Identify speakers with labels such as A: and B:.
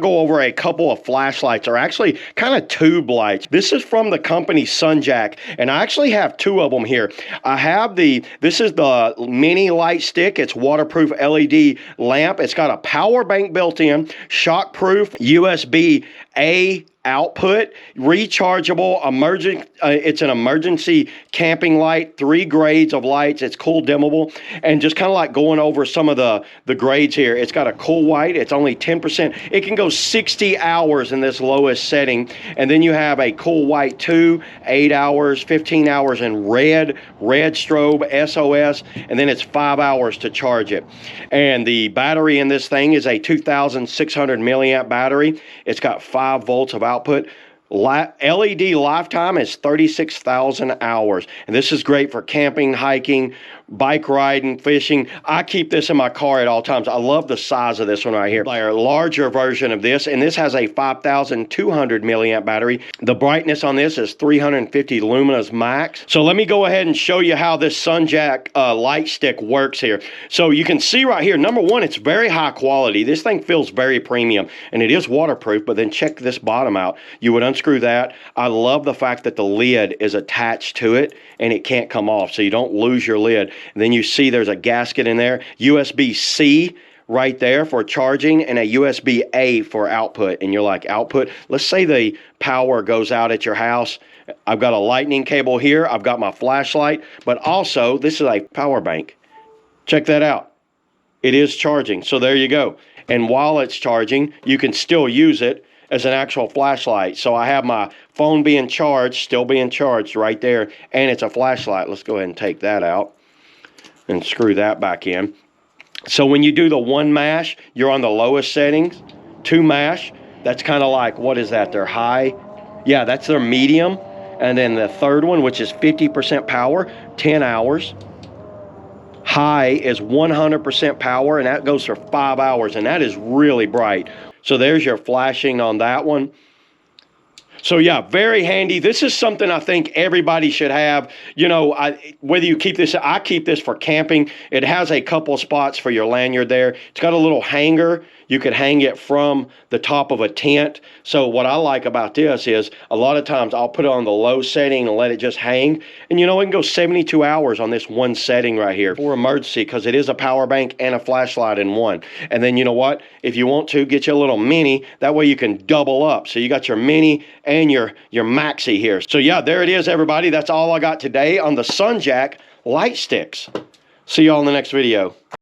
A: Go over a couple of flashlights, or actually kind of tube lights. This is from the company SunJack, and I actually have two of them here. I have this is the mini light stick. It's waterproof LED lamp. It's got a power bank built in, shockproof, USB-A output, rechargeable, it's an emergency camping light, 3 grades of lights. It's cool dimmable, and just kind of like going over some of the grades here. It's got a cool white. It's only 10%. It can go 60 hours in this lowest setting, and then you have a cool white 2, 8 hours, 15 hours in red strobe, SOS, and then it's 5 hours to charge it. And the battery in this thing is a 2,600 milliamp battery. It's got 5 volts of output. LED lifetime is 36,000 hours. And this is great for camping, hiking, bike riding, fishing. I keep this in my car at all times. I love the size of this one right here. A larger version of this, and this has a 5,200 milliamp battery. The brightness on this is 350 lumens max. So let me go ahead and show you how this SunJack LightStick works here. So you can see right here, number one, it's very high quality. This thing feels very premium, and it is waterproof, but then check this bottom out. You would unscrew that. I love the fact that the lid is attached to it, and it can't come off, so you don't lose your lid. And then you see there's a gasket in there, USB-C right there for charging, and a USB-A for output. And you're like, output? Let's say the power goes out at your house. I've got a lightning cable here. I've got my flashlight, but also this is a power bank. Check that out. It is charging, so there you go. And while it's charging, you can still use it as an actual flashlight. So I have my phone being charged, still being charged right there, and it's a flashlight. Let's go ahead and take that out and screw that back in. So when you do the 1 mash, you're on the lowest settings. 2 mash, that's kind of like, what is that, their high? Yeah, that's their medium. And then the third one, which is 50% power, 10 hours. High is 100% power, and that goes for 5 hours, and that is really bright. So there's your flashing on that one. So yeah, very handy. This is something I think everybody should have. You know, whether you keep this, I keep this for camping. It has a couple spots for your lanyard there. It's got a little hanger. You could hang it from the top of a tent. So what I like about this is a lot of times I'll put it on the low setting and let it just hang. And you know, it can go 72 hours on this one setting right here for emergency, because it is a power bank and a flashlight in one. And then you know what? If you want to, get you a little mini. That way you can double up. So you got your mini and your maxi here. So yeah, there it is, everybody. That's all I got today on the SunJack LightSticks. See you all in the next video.